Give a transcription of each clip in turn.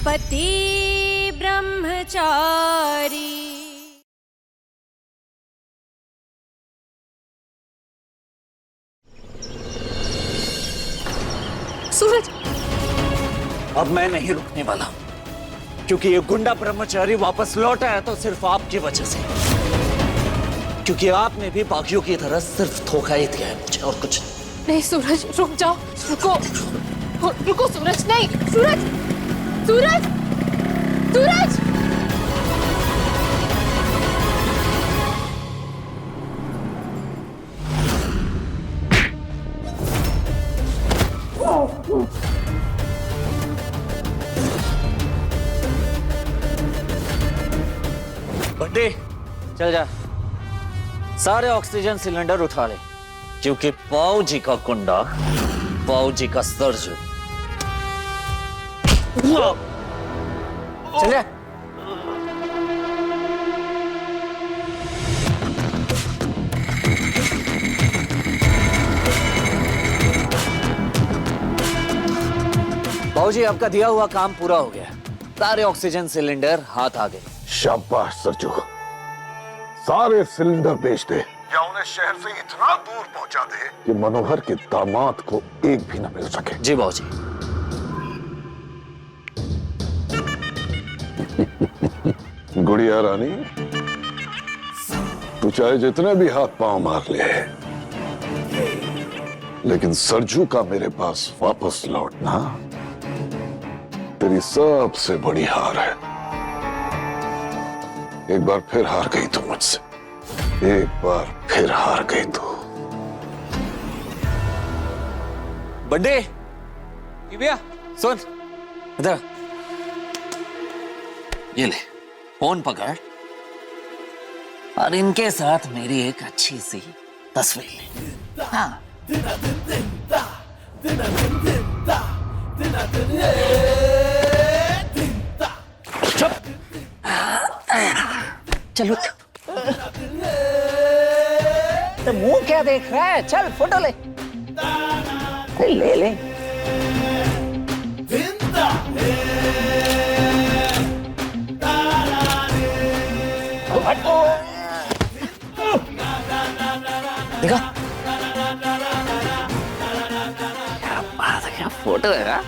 पति ब्रह्मचारी। सूरज, अब मैं नहीं रुकने वाला, क्योंकि ये गुंडा ब्रह्मचारी वापस लौट आया तो सिर्फ आपकी वजह से, क्योंकि आपने भी बाकियों की तरह सिर्फ धोखा ही दिया है मुझे और कुछ नहीं। सूरज रुक जाओ, रुको रुको सूरज, नहीं सूरज, सूरज, सूरज। बंटी चल जा, सारे ऑक्सीजन सिलेंडर उठा ले, क्योंकि पाऊ जी का गुंडा, पाऊ जी का सरजू। चल जा। बाबूजी, आपका दिया हुआ काम पूरा हो गया, सारे ऑक्सीजन सिलेंडर हाथ आ गए। शाबाश सरजू, सारे सिलेंडर बेच दे या उन्हें शहर से इतना दूर पहुंचा दे कि मनोहर के दामाद को एक भी न मिल सके। जी बाबूजी। गुड़िया रानी, तू चाहे जितने भी हाथ पांव मार ले, लेकिन सरजू का मेरे पास वापस लौटना तेरी सबसे बड़ी हार है। एक बार फिर हार गई तू मुझसे, एक बार फिर हार गई तू। बंडे, भैया सुन इधर, ये ले फोन पकड़ और इनके साथ मेरी एक अच्छी सी तस्वीर ले। हाँ चुप, चलो तो मुंह क्या देख रहा है, चल फोटो ले। ले ले। देखा क्या बात है, क्या फोटो है।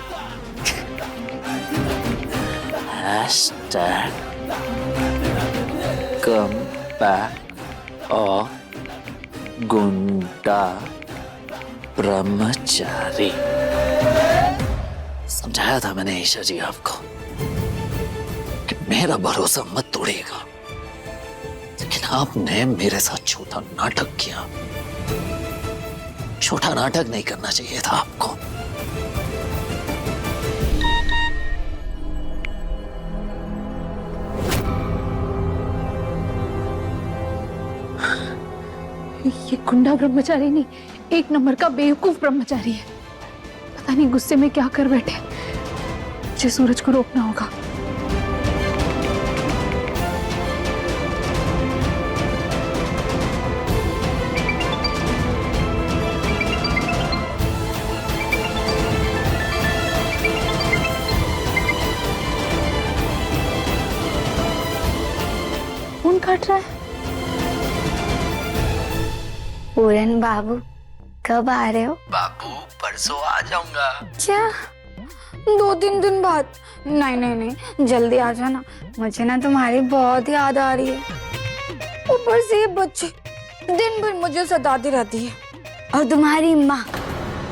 हैशटैग कम बैक और गुंडा ब्रह्मचारी। समझाया था मैंने ईशा जी आपको कि मेरा भरोसा मत तोड़िएगा, लेकिन आपने मेरे साथ छोटा नाटक किया। छोटा नाटक नहीं करना चाहिए था आपको। ये गुंडा ब्रह्मचारी नहीं, एक नंबर का बेवकूफ ब्रह्मचारी है। पता नहीं गुस्से में क्या कर बैठे। मुझे सूरज को रोकना होगा। फोन काट रहा है। पूरन बाबू, कब आ रहे हो? बाबू परसों आ जाऊंगा। क्या 2-3 दिन बाद? नहीं नहीं नहीं, जल्दी आ जाना, मुझे ना तुम्हारी बहुत याद आ रही है। ऊपर से ये बच्चे दिन भर मुझे सताती रहती है, और तुम्हारी माँ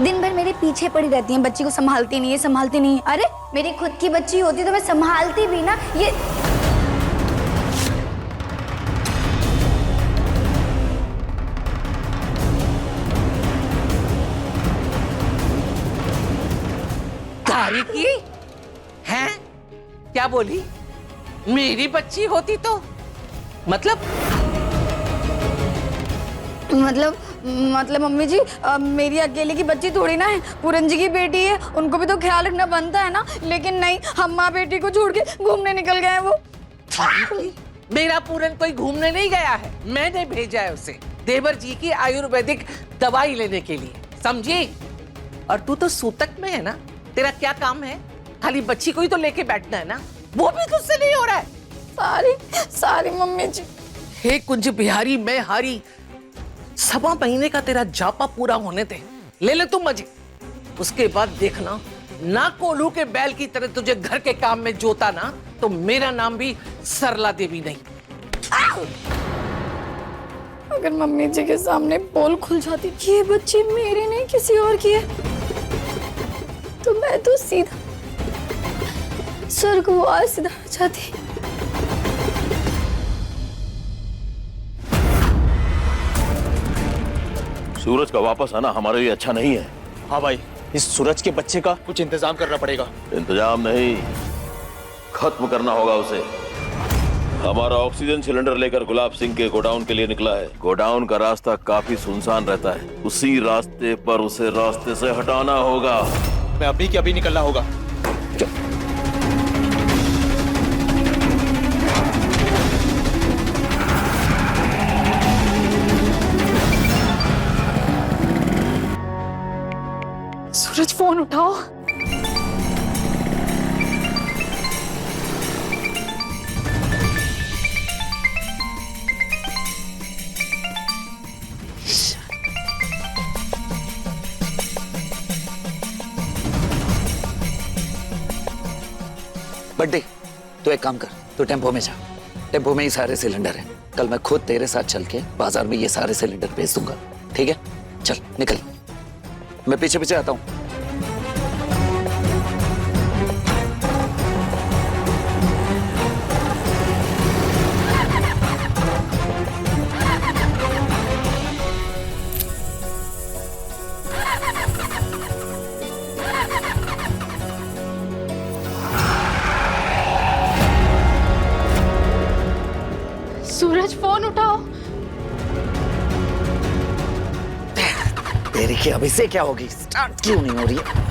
दिन भर मेरे पीछे पड़ी रहती है, बच्ची को संभालती नहीं है, संभालती नहीं है। अरे मेरी खुद की बच्ची होती तो मैं संभालती भी ना। ये की हैं? क्या बोली? मेरी बच्ची होती तो मतलब मम्मी जी, मेरी अकेले की बच्ची थोड़ी ना है, पूरन जी की बेटी है, उनको भी तो ख्याल रखना बनता है ना। लेकिन नहीं, हम माँ बेटी को छोड़ के घूमने निकल गए हैं वो। मेरा पूरन कोई घूमने नहीं गया है, मैंने भेजा है उसे देवर जी की आयुर्वेदिक दवाई लेने के लिए, समझी? और तू तो सूतक में है ना, तेरा क्या काम है? खाली बच्ची को ही तो लेके बैठना है ना, वो भी तुझसे नहीं हो रहा है। सारी सारी मम्मी जी। हे कुंज बिहारी, मैं हारी। 1.25 महीने का तेरा जापा पूरा होने दे, ले ले तुम मजे। उसके बाद देखना, ना कोल्हू के बैल की तरह तुझे घर के काम में जोता ना, तो मेरा नाम भी सरला देवी नहीं। अगर मम्मी जी के सामने पोल खुल जाती कि ये बच्चे मेरे नहीं किसी और की है, तो मैं तो सीधा स्वर्गवास सिधारना चाहती। सूरज का वापस आना हमारे लिए अच्छा नहीं है। हाँ भाई, इस सूरज के बच्चे का कुछ इंतजाम करना पड़ेगा। इंतजाम नहीं, खत्म करना होगा उसे। हमारा ऑक्सीजन सिलेंडर लेकर गुलाब सिंह के गोडाउन के लिए निकला है। गोडाउन का रास्ता काफी सुनसान रहता है, उसी रास्ते पर उसे रास्ते से हटाना होगा। मैं अभी के अभी निकलना होगा। सूरज फोन उठाओ। बड्डे, तो एक काम कर, तो टेम्पो में जा। टेम्पो में ही सारे सिलेंडर हैं। कल मैं खुद तेरे साथ चल के बाजार में ये सारे सिलेंडर भेज दूंगा, ठीक है? चल निकल, मैं पीछे पीछे आता हूँ। सूरज फोन उठाओ। तेरी की अभी से क्या होगी? स्टार्ट क्यों नहीं हो रही है?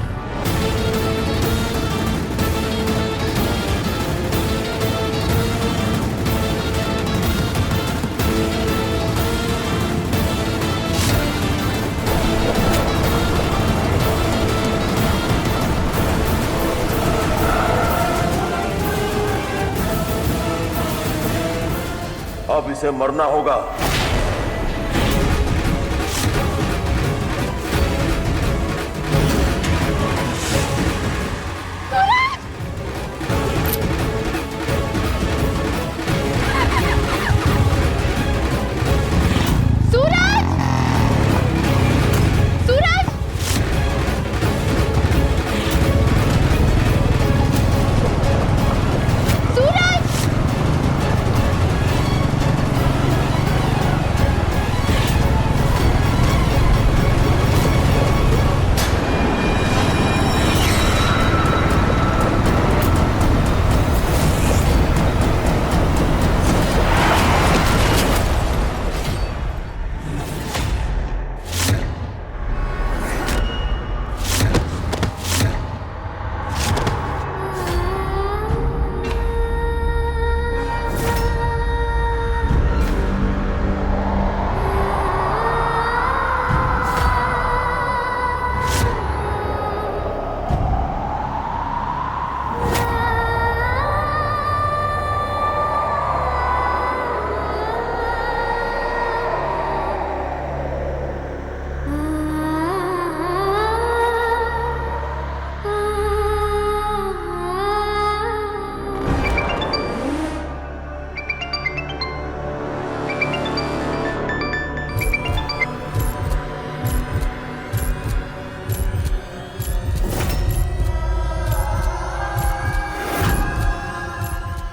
अब इसे मरना होगा।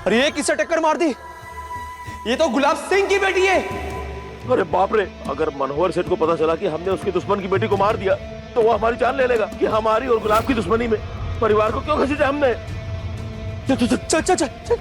अरे ये किससे टक्कर मार दी? ये तो गुलाब सिंह की बेटी है। अरे बाप रे, अगर मनोहर सेठ को पता चला कि हमने उसके दुश्मन की बेटी को मार दिया तो वो हमारी जान ले लेगा कि हमारी और गुलाब की दुश्मनी में परिवार को क्यों घसीटा हमने। चल चल चल चल चल, चल।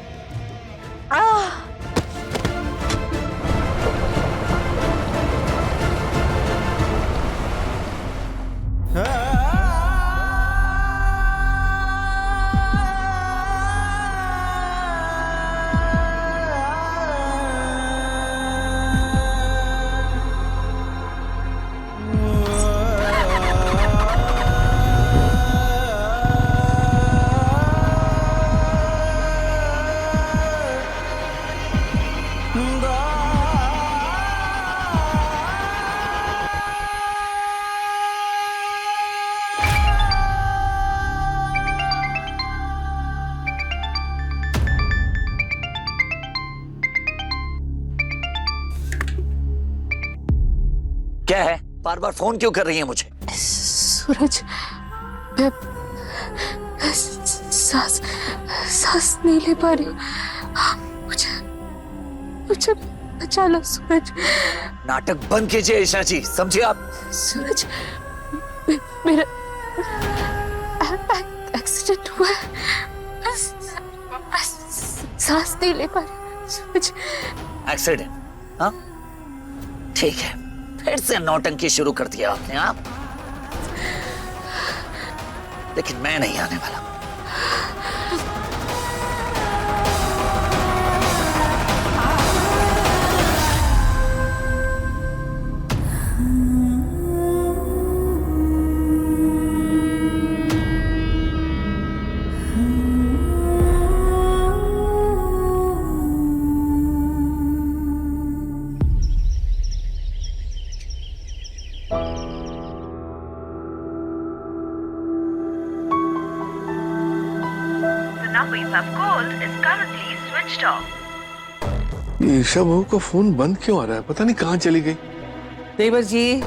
बार बार फोन क्यों कर रही है मुझे? सूरज, मैं सांस सांस नहीं ले पा रही हूँ। मुझे मुझे बचा लो सूरज। नाटक बंद कीजिए ईशा जी, समझिए आप? सूरज, मेरा एक्सीडेंट हुआ है। मैं सांस नहीं ले पा रही सूरज। एक्सीडेंट? हाँ, ठीक है, फिर से नौटंकी शुरू कर दिया आपने। आप, लेकिन मैं नहीं आने वाला। number you have called is currently switched off. Isha बहू का फोन बंद क्यों आ रहा है? पता नहीं कहाँ चली गई। देवर जी,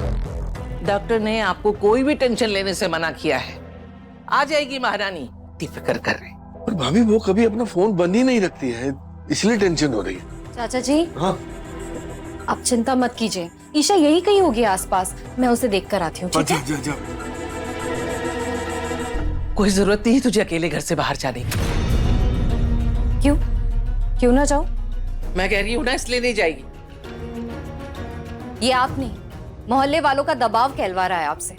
डॉक्टर ने आपको कोई भी टेंशन लेने से मना किया है। आ जाएगी महारानी, इतनी फिक्र कर रहे। और भाभी वो कभी अपना फोन बंद ही नहीं रखती है, इसलिए टेंशन हो रही है। चाचा जी, हाँ, आप चिंता मत कीजिए, ईशा यही कहीं होगी आसपास। मैं उसे देख कर आती हूँ, ठीक है? जा। कोई जरूरत नहीं तुझे अकेले घर से बाहर जाने की। क्यों ना जाओ? मैं कह रही हूँ ना, इसलिए नहीं जाएगी। ये आप नहीं, मोहल्ले वालों का दबाव कहलवा रहा है आपसे।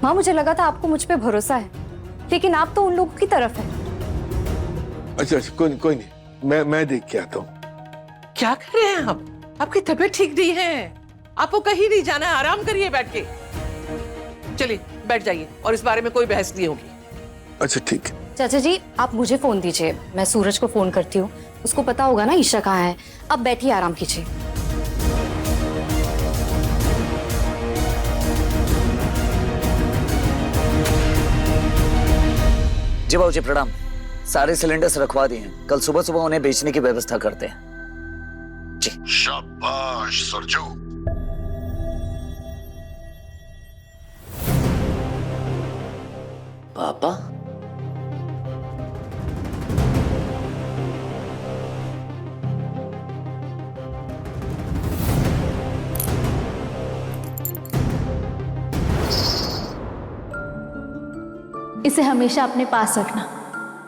माँ, मुझे लगा था आपको मुझ पे भरोसा है, लेकिन आप तो उन लोगों की तरफ है। अच्छा, कोई नहीं, मैं देख के आता हूँ। क्या कर रहे हैं आप? आपकी तबीयत ठीक नहीं है, आपको कहीं नहीं जाना है, आराम करिए बैठ के। चलिए बैठ जाइए, और इस बारे में कोई बहस नहीं होगी। अच्छा ठीक है। चाचा जी, आप मुझे फोन दीजिए, मैं सूरज को फोन करती हूँ। उसको पता होगा ना ईशा कहाँ है। अब बैठिए, आराम कीजिए। जी बाबू जी प्रणाम। सारे सिलेंडर्स रखवा दिए हैं, कल सुबह सुबह उन्हें बेचने की व्यवस्था करते हैं। जी शाबाश सरजू। पापा, इसे हमेशा अपने पास रखना।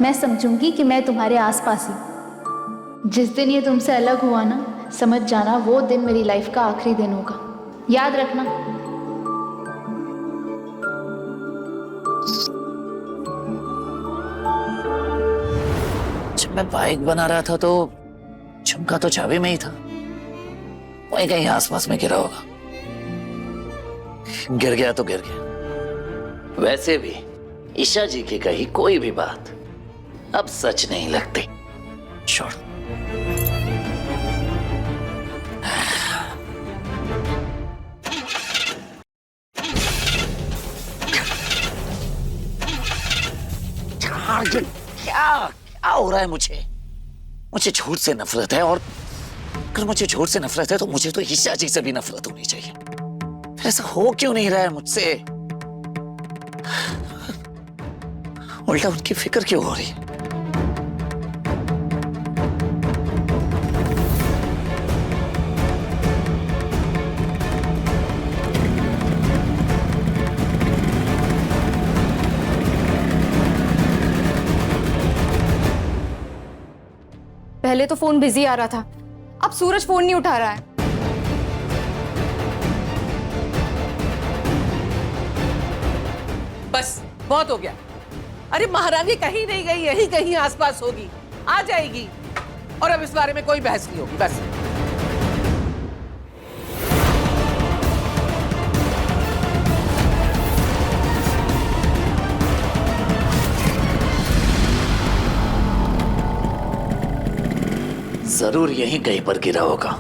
मैं समझूंगी कि मैं तुम्हारे आसपास ही। जिस दिन ये तुमसे अलग हुआ ना, समझ जाना वो दिन मेरी लाइफ का आखिरी दिन होगा। याद रखना। जब मैं बाइक बना रहा था तो झुमका तो चाबी में ही था, वही कहीं आसपास में गिरा होगा। गिर गया तो गिर गया। वैसे भी ईशा जी की कही कोई भी बात अब सच नहीं लगती। छोड़। क्या हो रहा है? मुझे झूठ से नफरत है, और अगर मुझे झूठ से नफरत है तो मुझे तो ईशा जी से भी नफरत होनी चाहिए। फिर ऐसा हो क्यों नहीं रहा है मुझसे? उल्टा उनकी फिक्र क्यों हो रही है? पहले तो फोन बिजी आ रहा था, अब सूरज फोन नहीं उठा रहा है। बस बहुत हो गया। अरे महारानी कहीं नहीं गई, यही कहीं आसपास होगी, आ जाएगी। और अब इस बारे में कोई बहस नहीं होगी। बस जरूर यहीं कहीं पर गिरा होगा।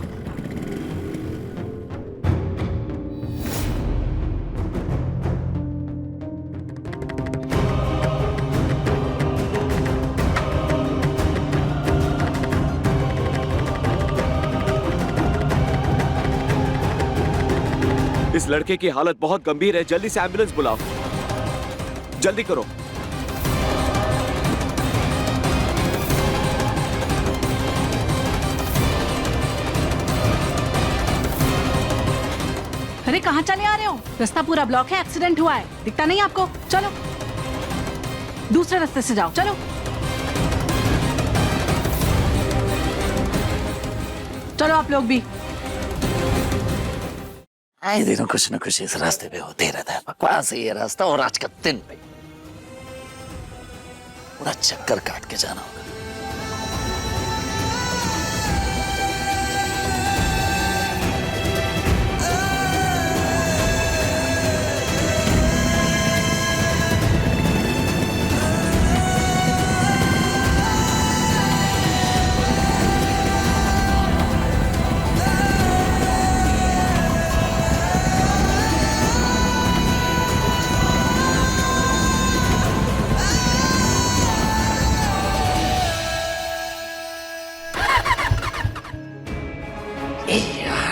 इस लड़के की हालत बहुत गंभीर है, जल्दी से एम्बुलेंस बुलाओ, जल्दी करो। अरे कहाँ चले आ रहे हो? रास्ता पूरा ब्लॉक है, एक्सीडेंट हुआ है, दिखता नहीं आपको? चलो दूसरे रास्ते से जाओ, चलो चलो आप लोग भी। आए दिनों कुछ न कुछ इस रास्ते पे होते रहता है, बकवास है ये रास्ता। और आज का दिन पे पूरा चक्कर काट के जाना होगा।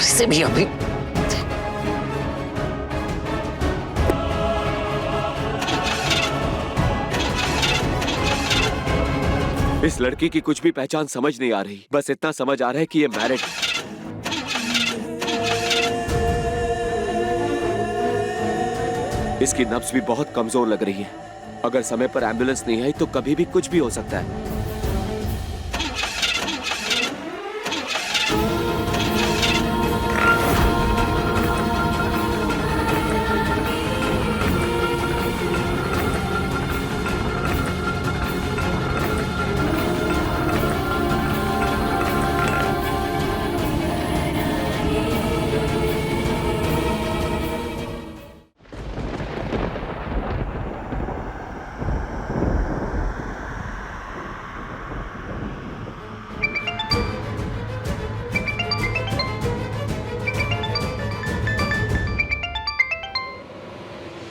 से भी अभी इस लड़की की कुछ भी पहचान समझ नहीं आ रही, बस इतना समझ आ रहा है कि ये मैरिड है। इसकी नब्ज भी बहुत कमजोर लग रही है। अगर समय पर एम्बुलेंस नहीं आई तो कभी भी कुछ भी हो सकता है।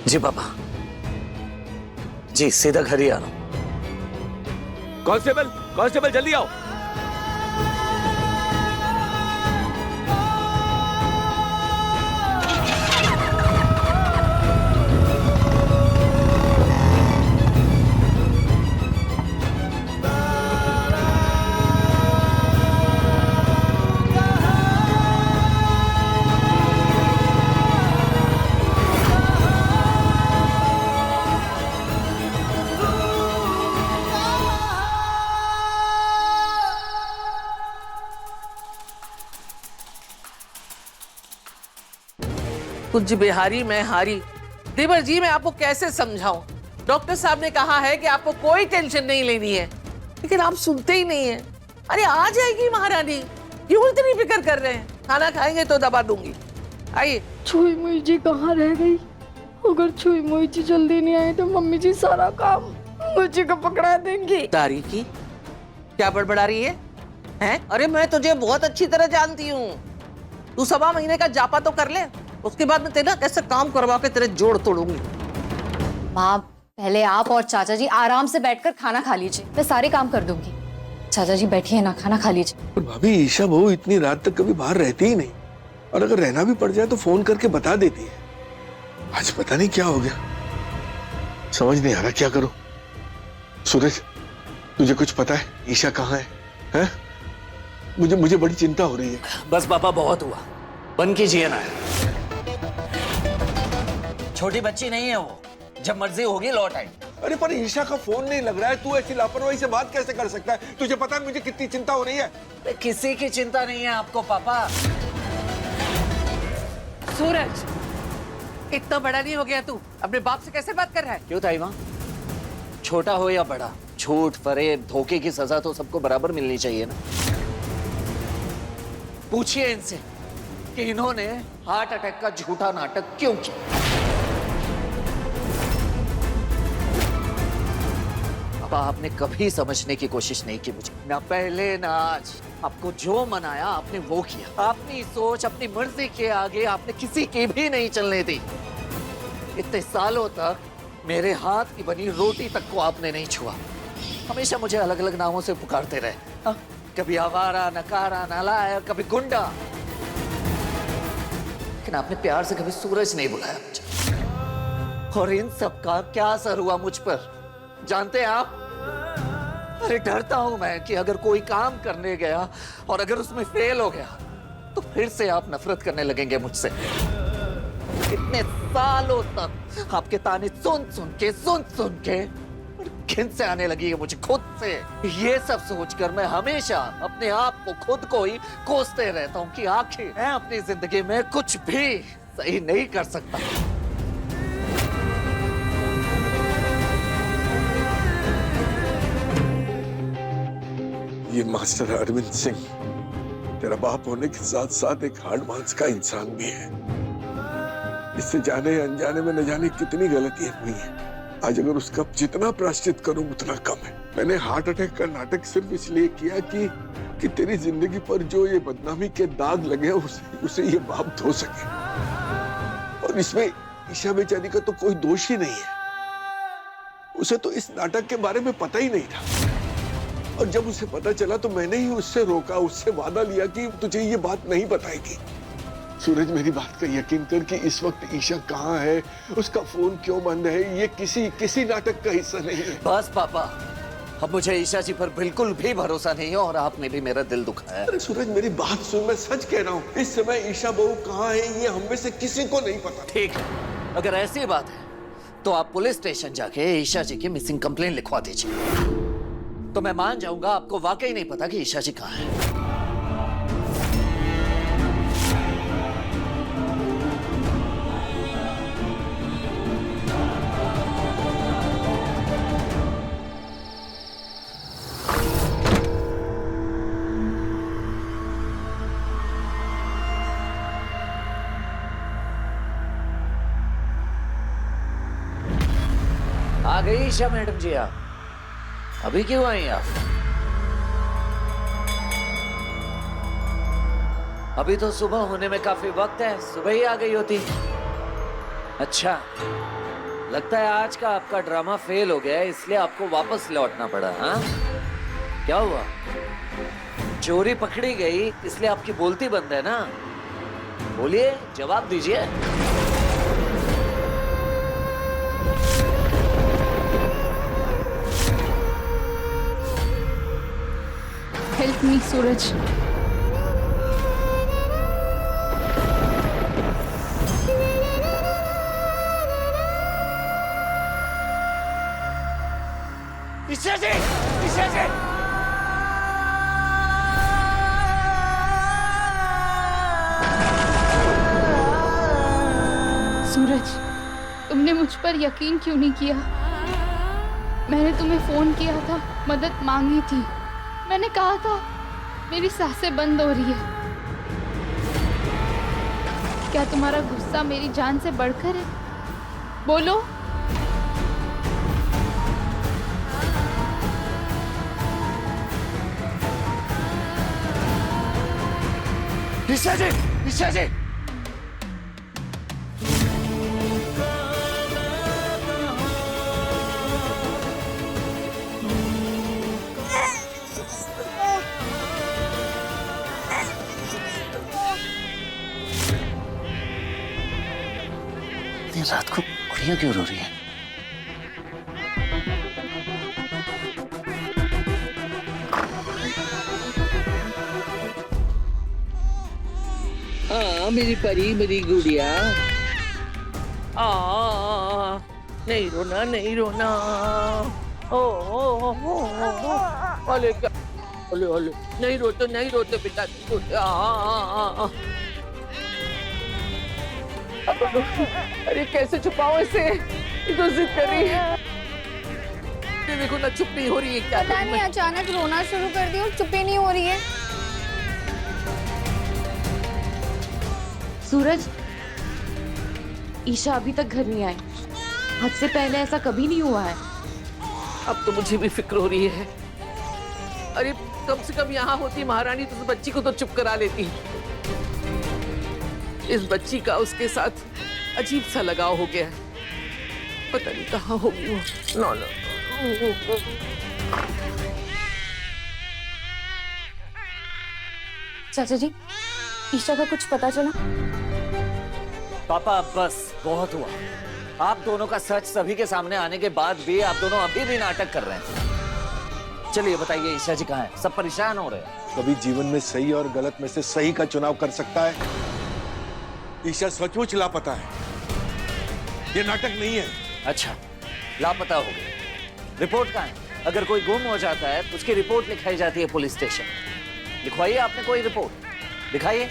जी पापा, जी सीधा घर ही आ रहा हूं। कांस्टेबल, कांस्टेबल जल्दी आओ। कुछ बिहारी मैं हारी। देवर जी मैं आपको कैसे समझाऊं? डॉक्टर साहब ने कहा है कि आपको कोई टेंशन नहीं लेनी है, लेकिन आप सुनते ही नहीं हैं। अरे आ जाएगी महारानी, क्यों इतनी फिक्र कर रहे हैं? खाना खाएंगे तो दबा दूंगी। आइए। छुई मुई जी कहाँ रह गई? अगर छुई मुई जी जल्दी नहीं आई तो मम्मी जी सारा काम मुझे को पकड़ा देंगी। तारी की क्या बड़बड़ा रही है? हैं? अरे मैं तुझे बहुत अच्छी तरह जानती हूँ। तू 1.25 महीने का जापा तो कर ले, उसके बाद मैं तेरा कैसे काम करवा के तेरे जोड़ तोड़ूंगी। माँ पहले आप और चाचा जी आराम से बैठकर खाना खा लीजिए, मैं सारे काम कर दूंगी। चाचा जी बैठिए ना, खाना खा लीजिए। पर भाभी ईशा बहू इतनी रात तक कभी बाहर रहती ही नहीं, और अगर रहना भी पड़ जाए तो फोन करके बता देती है। आज पता नहीं क्या हो गया, समझ नहीं आ रहा क्या करूं। सूरज तुझे कुछ पता है ईशा कहाँ है? हैं? मुझे बड़ी चिंता हो रही है। बस पापा बहुत हुआ, बंद कीजिए ना। छोटी बच्ची नहीं है वो, जब मर्जी होगी लौट आई। अरे पर ईशा का फोन नहीं लग रहा है, तू ऐसी लापरवाही से बात कैसे कर सकता है? तुझे पता है मुझे कितनी चिंता हो रही है। किसी की चिंता नहीं है आपको पापा। सूरज इतना बड़ा नहीं हो गया तू, अपने बाप से कैसे बात कर रहा है? क्यों ताई माँ, छोटा हो या बड़ा, झूठ फरेब धोखे की सजा तो सबको बराबर मिलनी चाहिए ना। पूछिए इनसे कि इन्होंने हार्ट अटैक का झूठा नाटक क्यों किया। अब आपने कभी समझने की कोशिश नहीं की मुझे, ना पहले ना आज। आपको जो मनाया आपने वो किया। अपनी सोच अपनी मर्जी के आगे आपने किसी की भी नहीं चलने दी। इतने सालों तक मेरे हाथ की बनी रोटी तक को आपने नहीं छुआ। हमेशा मुझे अलग अलग नामों से पुकारते रहे। हा? कभी आवारा, नकारा, नालायक, कभी गुंडा। लेकिन आपने प्यार से कभी सूरज नहीं बुलाया मुझे। और इन सब का क्या असर हुआ मुझ पर जानते हैं आप? अरे डरता हूं मैं कि अगर कोई काम करने गया और अगर उसमें फेल हो गया तो फिर से आप नफरत करने लगेंगे मुझसे। इतने सालों तक आपके ताने सुन सुन के घिन से आने लगी है मुझे खुद से। ये सब सोचकर मैं हमेशा अपने आप को खुद को ही कोसते रहता हूँ कि आखिर मैं अपनी जिंदगी में कुछ भी सही नहीं कर सकता। ये मास्टर अरविंद सिंह तेरा बाप होने के साथ साथ एक हार्ड मांस का इंसान भी है। इससे जाने अनजाने में न जाने कितनी गलतियां हुई है। आज अगर उसका जितना प्रायश्चित करूं उतना कम है। मैंने हार्ट अटैक का नाटक सिर्फ इसलिए किया कि तेरी जिंदगी पर जो ये बदनामी के दाग लगे उसे ये बाप धो सके। और इसमें ईशा बेचारी का तो कोई दोष ही नहीं है। उसे तो इस नाटक के बारे में पता ही नहीं था। और जब उसे पता चला तो मैंने ही उससे रोका, उससे वादा लिया कि तुझे ये बात नहीं बताएगी। सूरज मेरी बात का यकीन कर कि इस वक्त ईशा कहाँ है, उसका फोन क्यों बंद है, ये किसी नाटक का हिस्सा नहीं है। बस पापा, अब मुझे ईशा जी पर बिल्कुल भी भरोसा नहीं है और आपने भी मेरा दिल दुखाया। अरे सूरज मेरी बात सुन, मैं सच कह रहा हूँ। इस समय ईशा बहू कहाँ है ये हम में से किसी को नहीं पता। ठीक है, अगर ऐसी बात है तो आप पुलिस स्टेशन जाके ईशा जी की मिसिंग कंप्लेंट लिखवा दीजिए। तो मैं मान जाऊंगा आपको वाकई नहीं पता कि ईशा जी कहाँ है। आ गई ईशा मैडम जी आप? अभी क्यों आई आप? अभी तो सुबह होने में काफी वक्त है, सुबह ही आ गई होती। अच्छा, लगता है आज का आपका ड्रामा फेल हो गया है, इसलिए आपको वापस लौटना पड़ा। हाँ, क्या हुआ? चोरी पकड़ी गई इसलिए आपकी बोलती बंद है ना? बोलिए, जवाब दीजिए। हेल्प मी सूरज। ईशा जी, ईशा जी। सूरज, तुमने मुझ पर यकीन क्यों नहीं किया? मैंने तुम्हें फोन किया था, मदद मांगी थी। मैंने कहा था मेरी सांसें बंद हो रही है। क्या तुम्हारा गुस्सा मेरी जान से बढ़कर है? बोलो। ईशा जी, ईशा जी। रात को गुड़िया क्यों रो रही है? हाँ मेरी परी, मेरी गुड़िया। नहीं रोना, नहीं रोना। ओले क्या? ओले ओले, नहीं रोते, नहीं रोते बेटा, नहीं रोते। अरे कैसे छुपाओ इसे? ये तो जिद कर रही है। देखो ना, चुप नहीं हो रही है। क्या पता नहीं अचानक रोना शुरू कर दी और चुप ही नहीं हो रही है। सूरज, ईशा अभी तक घर नहीं आई। हद से पहले ऐसा कभी नहीं हुआ है। अब तो मुझे भी फिक्र हो रही है। अरे कम से कम यहाँ होती महारानी तो उस बच्ची को तो चुप करा लेती। इस बच्ची का उसके साथ अजीब सा लगाव हो गया है। पता नहीं कहाँ होगी वो। No no. चाचा जी, ईशा का कुछ पता चला? पापा अब बस बहुत हुआ। आप दोनों का सच सभी के सामने आने के बाद भी आप दोनों अभी भी नाटक कर रहे हैं। चलिए बताइए ईशा जी कहाँ है? सब परेशान हो रहे हैं। कभी जीवन में सही और गलत में से सही का चुनाव कर सकता है? ईशा सचमुच लापता है, ये नाटक नहीं है। अच्छा, लापता हो गए। रिपोर्ट कहाँ है? अगर कोई गुम हो जाता है तो उसकी रिपोर्ट लिखाई जाती है पुलिस स्टेशन। लिखवाइए आपने कोई रिपोर्ट, दिखाइए।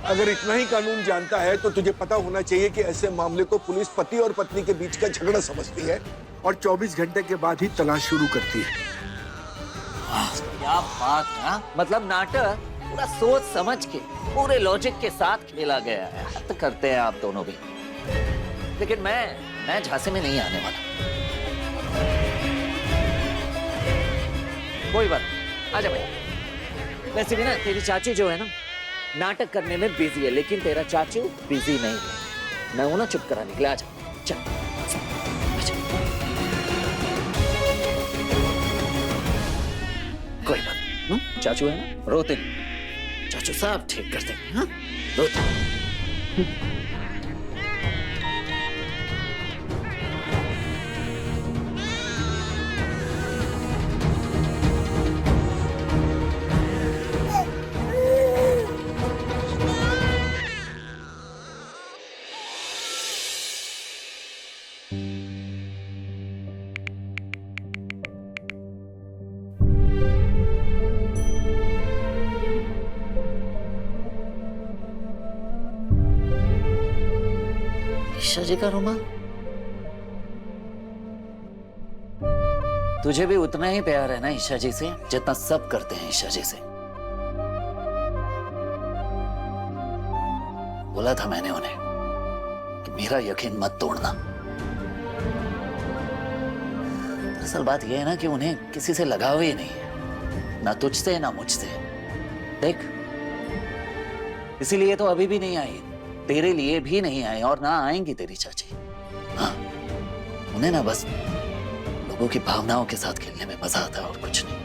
अगर इतना ही कानून जानता है तो तुझे पता होना चाहिए कि ऐसे मामले को पुलिस पति और पत्नी के बीच का झगड़ा समझती है और 24 घंटे के बाद ही तलाश शुरू करती है। क्या बात है, मतलब नाटक पूरा सोच समझ के पूरे लॉजिक के साथ खेला गया है। हद करते हैं आप दोनों भी। लेकिन मैं झांसे में नहीं आने वाला। कोई बात नहीं, आजा भाई। वैसे भी ना तेरी चाची जो है ना नाटक करने में बिजी है, लेकिन तेरा चाचू बिजी नहीं है। मैं हूं ना चुप कराने के लिए। आजा चल, आजा। कोई बात नहीं, चाचू है ना, रोते नहीं। चाचू सब ठीक कर देंगे। हाँ, रोते नहीं। ईशा जी का रुमाल? तुझे भी उतना ही प्यार है ना ईशा जी से जितना सब करते हैं ईशा जी से। बोला था मैंने उन्हें कि मेरा यकीन मत तोड़ना। दरअसल बात यह है ना कि उन्हें किसी से लगाव ही नहीं है, ना तुझसे ना मुझसे। देख, इसीलिए तो अभी भी नहीं आई, तेरे लिए भी नहीं आए और ना आएंगी तेरी चाची। हाँ, उन्हें ना बस लोगों की भावनाओं के साथ खेलने में मजा आता है और कुछ नहीं।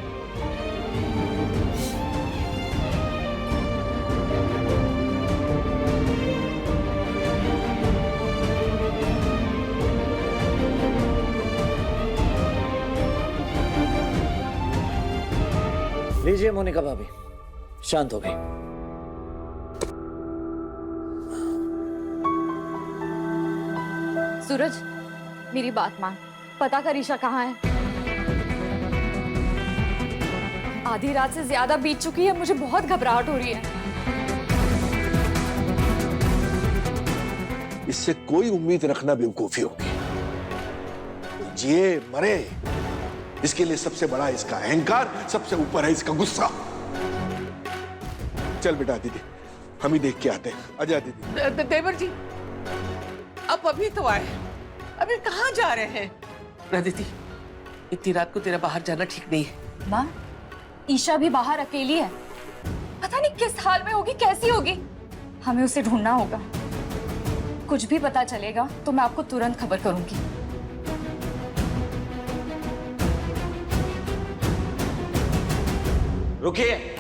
लीजिए मोनिका भाभी, शांत हो गई। सूरज, मेरी बात मान, पता कर ईशा कहाँ है। आधी रात से ज्यादा बीत चुकी है, मुझे बहुत घबराहट हो रही है। इससे कोई उम्मीद रखना बेवकूफी होगी। जिए मरे, इसके लिए सबसे बड़ा इसका अहंकार, सबसे ऊपर है इसका गुस्सा। चल बेटा दीदी, हम ही देख के आते हैं। आजा दीदी। देवर जी, अब अभी तो आए, अभी कहाँ जा रहे हैं? प्रदिति, इतनी रात को तेरा बाहर जाना ठीक नहीं है। माँ, ईशा भी बाहर अकेली है, पता नहीं किस हाल में होगी, कैसी होगी। हमें उसे ढूंढना होगा। कुछ भी पता चलेगा तो मैं आपको तुरंत खबर करूंगी। रुकिए,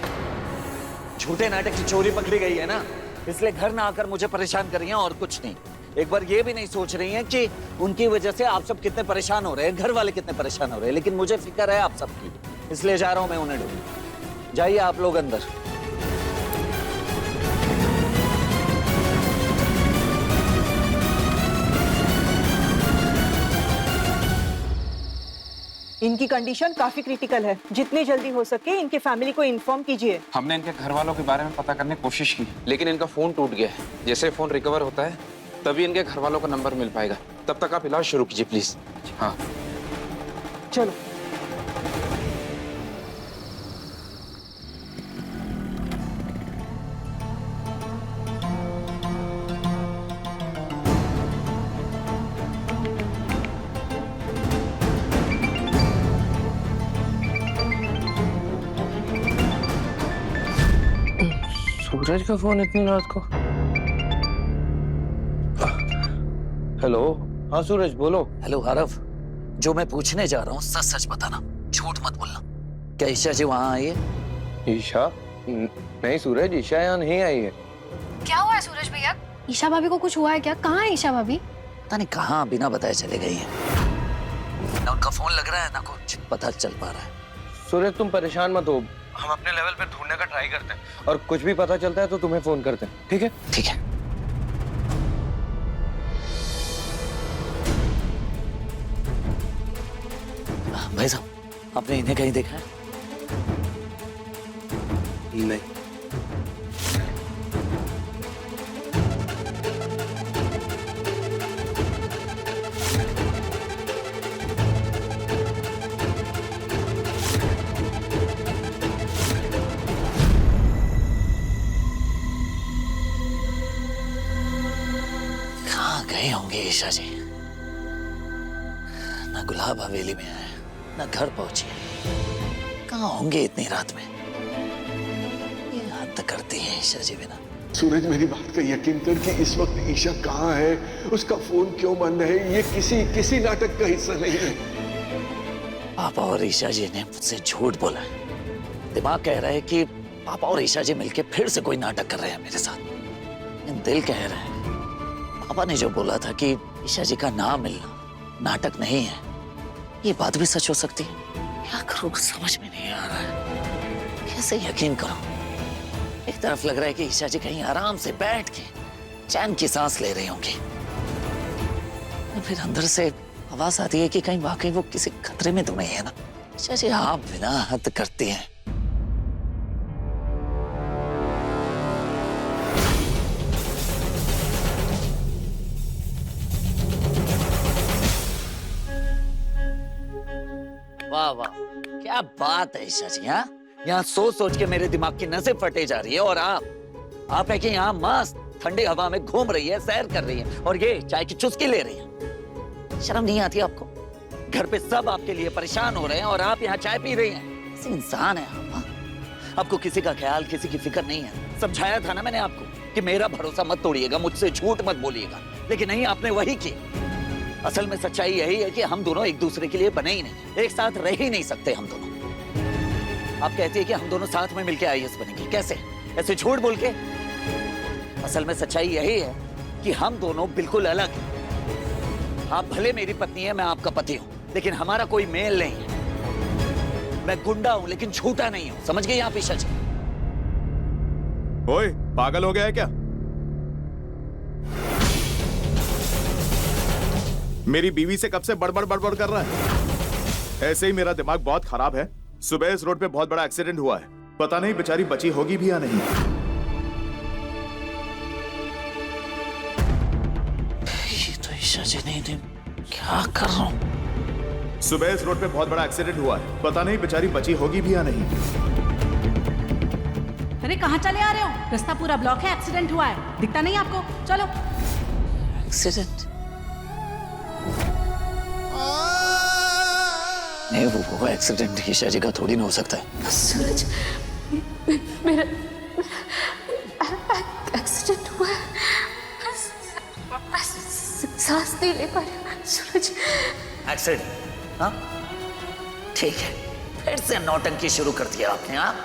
झूठे नाटक की चोरी पकड़ी गई है ना, इसलिए घर ना आकर मुझे परेशान कर रही हैं और कुछ नहीं। एक बार ये भी नहीं सोच रही हैं कि उनकी वजह से आप सब कितने परेशान हो रहे हैं, घर वाले कितने परेशान हो रहे हैं। लेकिन मुझे फिक्र है आप सबकी, इसलिए जा रहा हूं मैं उन्हें ढूंढने। जाइए आप लोग अंदर। इनकी कंडीशन काफी क्रिटिकल है, जितनी जल्दी हो सके इनके फैमिली को इन्फॉर्म कीजिए। हमने इनके घर वालों के बारे में पता करने की कोशिश की, लेकिन इनका फोन टूट गया है। जैसे फोन रिकवर होता है तभी इनके घर वालों का नंबर मिल पाएगा। तब तक आप इलाज शुरू कीजिए प्लीज। हाँ चलो। सूरज का फोन इतनी रात को? हेलो, हाँ सूरज बोलो। हेलो आरव, जो मैं पूछने जा रहा हूँ सच सच बताना, झूठ मत बोलना। क्या ईशा जी वहाँ आई है? ईशा? नहीं सूरज, ईशा यहाँ नहीं आई है। क्या हुआ है सूरज भैया? ईशा भाभी को कुछ हुआ है क्या? कहाँ है ईशा भाभी? पता नहीं कहाँ बिना बताए चले गई है। ना उनका फोन लग रहा है ना कुछ पता चल पा रहा है। सूरज तुम परेशान मत हो, हम अपने लेवल पे ढूंढने का ट्राई करते हैं और कुछ भी पता चलता है तो तुम्हें फोन करते हैं, ठीक है? ठीक है। भाई साहब, आपने इन्हें कहीं देखा है? नहीं। कहाँ गए होंगे ईशा जी? ना गुलाब हवेली में आए ना घर पहुंचे। कहाँ होंगे इतनी रात में? ये हद करती है ईशा जी बिना। सूरज, मेरी बात का यकीन कर कि इस वक्त ईशा कहाँ है, उसका फोन क्यों बंद है, ये किसी नाटक का हिस्सा नहीं है। पापा और ईशा जी ने मुझसे झूठ बोला है। दिमाग कह रहा है कि पापा और ईशा जी मिलके फिर से कोई नाटक कर रहे हैं मेरे साथ। लेकिन दिल कह रहा है पापा ने जो बोला था कि ईशा जी का नाम मिलना नाटक नहीं है, ये बात भी सच हो सकती है। क्या करूं समझ में नहीं आ रहा है, कैसे यकीन करूं? एक तरफ लग रहा है कि ईशा जी कहीं आराम से बैठ के चैन की सांस ले रही होंगी, फिर अंदर से आवाज आती है कि कहीं वाकई वो किसी खतरे में तो नहीं है ना। ईशा जी आप बिना हद करती हैं। वाह वाह, क्या बात है ईशा जी। हाँ, यहाँ सोच सोच के मेरे दिमाग की नसें फटे जा रही है। और आप है कि यहाँ मस्त ठंडी हवा में घूम रही है, सैर कर रही है और ये चाय की चुस्की ले रही है। शर्म नहीं आती आपको? घर पे सब आपके लिए परेशान हो रहे हैं और आप यहाँ चाय पी रही हैं। ऐसे इंसान है आप। हाँ? आपको किसी का ख्याल, किसी की फिक्र नहीं है। समझाया था ना मैंने आपको कि मेरा भरोसा मत तोड़िएगा, मुझसे झूठ मत बोलिएगा, लेकिन नहीं, आपने वही किया। असल में सच्चाई यही है कि हम दोनों एक दूसरे के लिए बने ही नहीं, एक साथ रह ही नहीं सकते हम दोनों। आप कहती है कि हम दोनों साथ में मिलकर आईएएस बनेंगे, कैसे? ऐसे झूठ बोल के? असल में सच्चाई यही है कि हम दोनों बिल्कुल अलग हैं। आप भले मेरी पत्नी है, मैं आपका पति हूं, लेकिन हमारा कोई मेल नहीं है। मैं गुंडा हूं लेकिन झूठा नहीं हूं, समझ गई आप ईशा जी? ओए, पागल हो गया है क्या? मेरी बीवी से कब से बड़बड़ कर रहा है? ऐसे ही मेरा दिमाग बहुत खराब है। सुबह इस रोड पे बहुत बड़ा एक्सीडेंट हुआ है, पता नहीं बेचारी बची होगी भी या नहीं। ये तो ईशा जी नहीं, क्या कर रहा हूं? सुबह इस रोड पे बहुत बड़ा एक्सीडेंट हुआ है, पता नहीं बेचारी बची होगी भी या नहीं। अरे कहाँ चले आ रहे हो? रास्ता पूरा ब्लॉक है, एक्सीडेंट हुआ है, दिखता नहीं आपको? चलो। एक्सीडेंट? नहीं, वो एक्सीडेंट ईशा जी का थोड़ी ना हो सकता है। सूरज, मेरा एक्सीडेंट हुआ है, सांस नहीं ले पा रही सूरज। एक्सीडेंट? हाँ, ठीक है, फिर से नौटंकी शुरू कर दिया आपने। हाँ,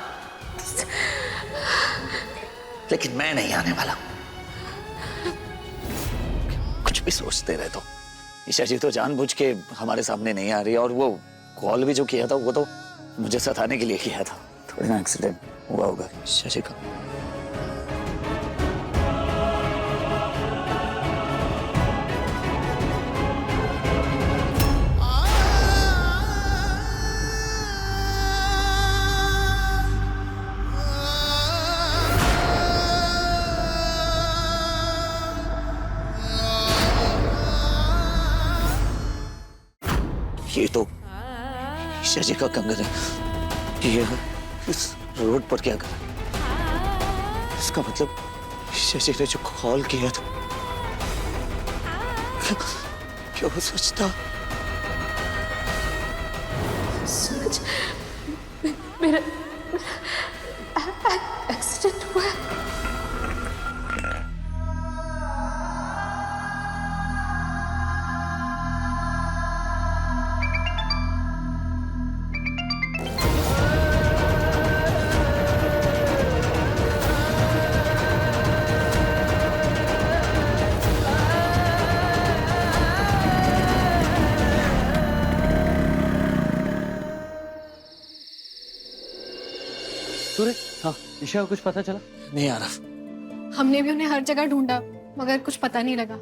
लेकिन मैं नहीं आने वाला। कुछ भी सोचते रहे तो। ईशा जी तो जानबूझ के हमारे सामने नहीं आ रही, और वो कॉल भी जो किया था वो तो मुझे सताने के लिए किया था। थोड़ी ना एक्सीडेंट हुआ होगा ईशा जी का। ये तो ईशा जी का कंगन है। ये इस रोड पर क्या करा? इसका मतलब ईशा जी ने जो कॉल किया था, क्या वो सोचता? सूरज, मेरा एक्सीडेंट हुआ है। सूरज, हाँ ईशा को कुछ पता चला? नहीं आरफ। हमने भी उन्हें हर जगह ढूंढा मगर कुछ पता नहीं लगा।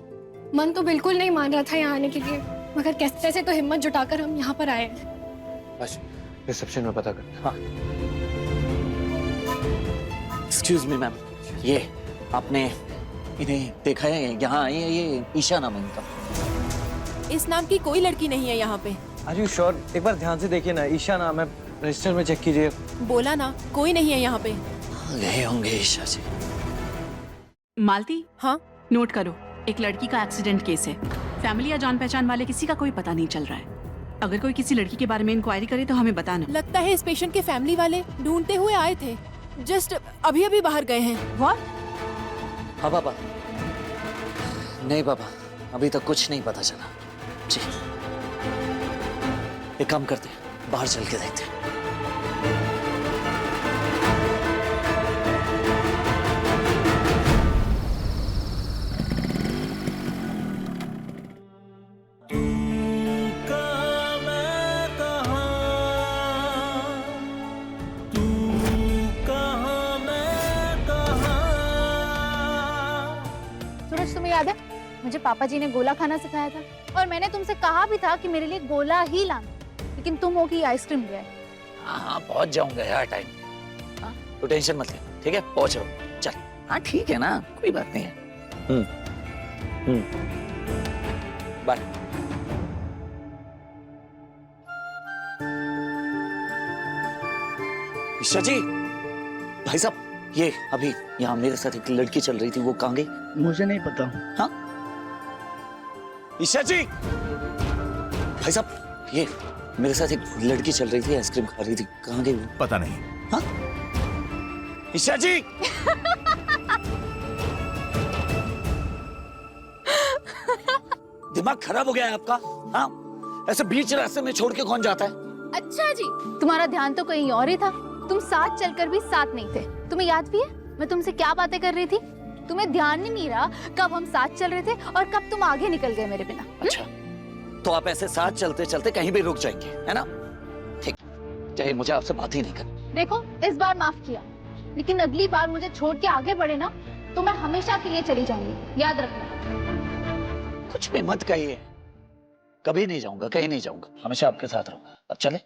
मन तो बिल्कुल नहीं मान रहा था यहाँ आने के लिए, मगर कैसे से तो हिम्मत जुटाकर हम यहाँ पर आए। बस रिसेप्शन में पता कर। हाँ। एक्सक्यूज मी मैम, ये आपने इन्हें देखा है? यहाँ आई है, ये ईशा नाम है इनका। इस नाम की कोई लड़की नहीं है यहाँ पे। Are you sure? एक बार ध्यान से देखिए ना, ईशा नाम है, रजिस्टर में चेक कीजिए। बोला ना कोई नहीं है यहाँ पे। गए होंगे ईशा जी। मालती, हाँ नोट करो, एक लड़की का एक्सीडेंट केस है। फैमिली या जान पहचान वाले किसी का कोई पता नहीं चल रहा है। अगर कोई किसी लड़की के बारे में इंक्वायरी करे तो हमें बताना। लगता है इस पेशेंट के फैमिली वाले ढूंढते हुए आए थे, जस्ट अभी अभी बाहर गए हैं। व्हाट? हाँ पापा। नहीं पापा, अभी तक कुछ नहीं पता चला जी। एक काम करते हैं, बाहर चल के देखते हैं। सूरज, तुम्हें याद है मुझे पापा जी ने गोला खाना सिखाया था, और मैंने तुमसे कहा भी था कि मेरे लिए गोला ही लाना, लेकिन तुम हो कि आइसक्रीम ले आए। हाँ पहुंच जाऊंगा यार टाइम। हाँ तो टेंशन मत ले, ठीक है? पहुंच रहा हूँ, चल। हाँ ठीक है ना, कोई बात नहीं है। बाय। ईशा जी, भाई साहब, ये अभी यहाँ मेरे साथ एक लड़की चल रही थी, वो कहाँ गई? मुझे नहीं पता। हाँ ईशा जी, भाई साहब, ये मेरे साथ एक लड़की चल रही थी, आइसक्रीम खा रही थी, कहाँ गई वो? पता नहीं। हाँ ईशा जी। दिमाग खराब हो गया है आपका? हाँ ऐसे बीच रास्ते में छोड़ के कौन जाता है? अच्छा जी, तुम्हारा ध्यान तो कहीं और ही था। तुम साथ चलकर भी साथ नहीं थे। तुम्हें याद भी है मैं तुमसे क्या बातें कर रही थी? तुम्हें ध्यान नहीं रहा कब हम साथ चल रहे थे और कब तुम आगे निकल गए मेरे बिना। अच्छा, तो आप ऐसे साथ चलते चलते कहीं भी रुक जाएंगे, है ना? ठीक, चाहे मुझे आपसे बात ही नहीं करनी। देखो, इस बार माफ किया, लेकिन अगली बार मुझे छोड़ के आगे बढ़े ना तो मैं हमेशा के लिए चली जाऊंगी, याद रखना। कुछ भी मत कहिए, कभी नहीं जाऊंगा, कहीं नहीं जाऊंगा, हमेशा आपके साथ रहूंगा। अब चले।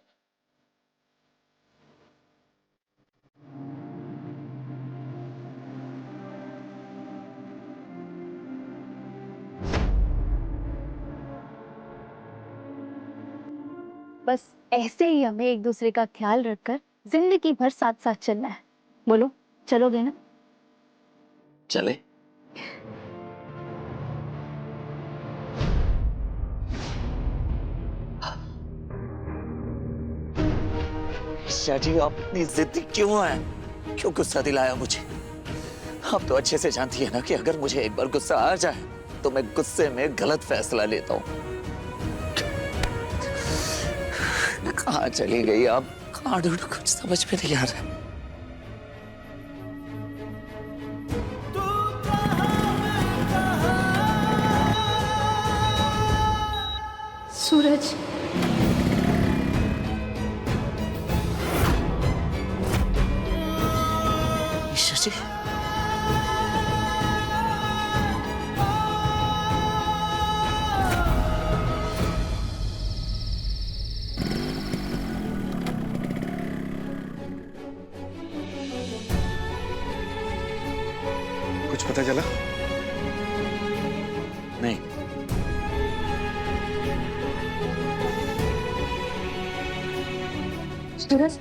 बस ऐसे ही हमें एक दूसरे का ख्याल रखकर जिंदगी भर साथ साथ चलना है। बोलो, चलोगे ना? चले। ईशा जी, आप इतनी जिद्दी क्यों हैं? क्यों गुस्सा दिलाया मुझे? आप तो अच्छे से जानती है ना कि अगर मुझे एक बार गुस्सा आ जाए तो मैं गुस्से में गलत फैसला लेता हूँ। कहाँ चली गई आप? कहाँ ढूंढूं? कुछ समझ में नहीं आ रहा। सूरज, ईशा जी, कुछ पता चला? नहीं। सूरज,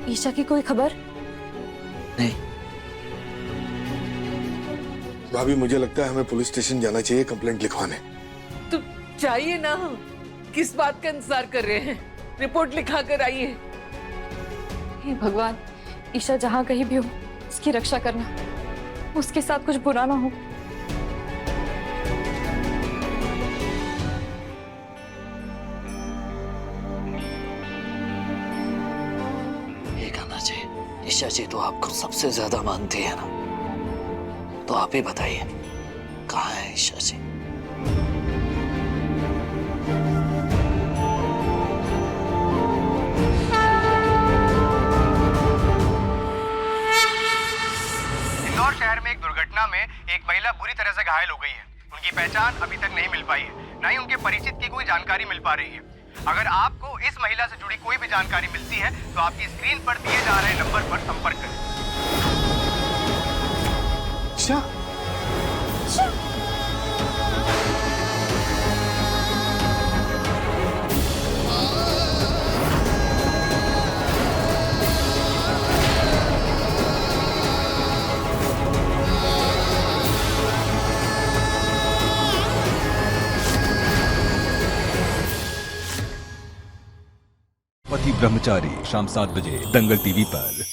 ईशा की कोई खबर? नहीं। भाभी, मुझे लगता है हमें पुलिस स्टेशन जाना चाहिए कंप्लेंट लिखवाने। तो चाहिए ना, किस बात का इंतजार कर रहे हैं? रिपोर्ट लिखा कर आइए। हे भगवान, ईशा जहाँ कहीं भी हो उसकी रक्षा करना, उसके साथ कुछ बुरा ना हो। ये कहना चाहिए, ईशा जी तो आपको सबसे ज्यादा मानती है ना, तो आप ही बताइए कहाँ है ईशा जी? से घायल हो गई है। उनकी पहचान अभी तक नहीं मिल पाई है, ना ही उनके परिचित की कोई जानकारी मिल पा रही है। अगर आपको इस महिला से जुड़ी कोई भी जानकारी मिलती है तो आपकी स्क्रीन पर दिए जा रहे नंबर पर संपर्क करें। पति ब्रह्मचारी शाम 7 बजे दंगल टीवी पर।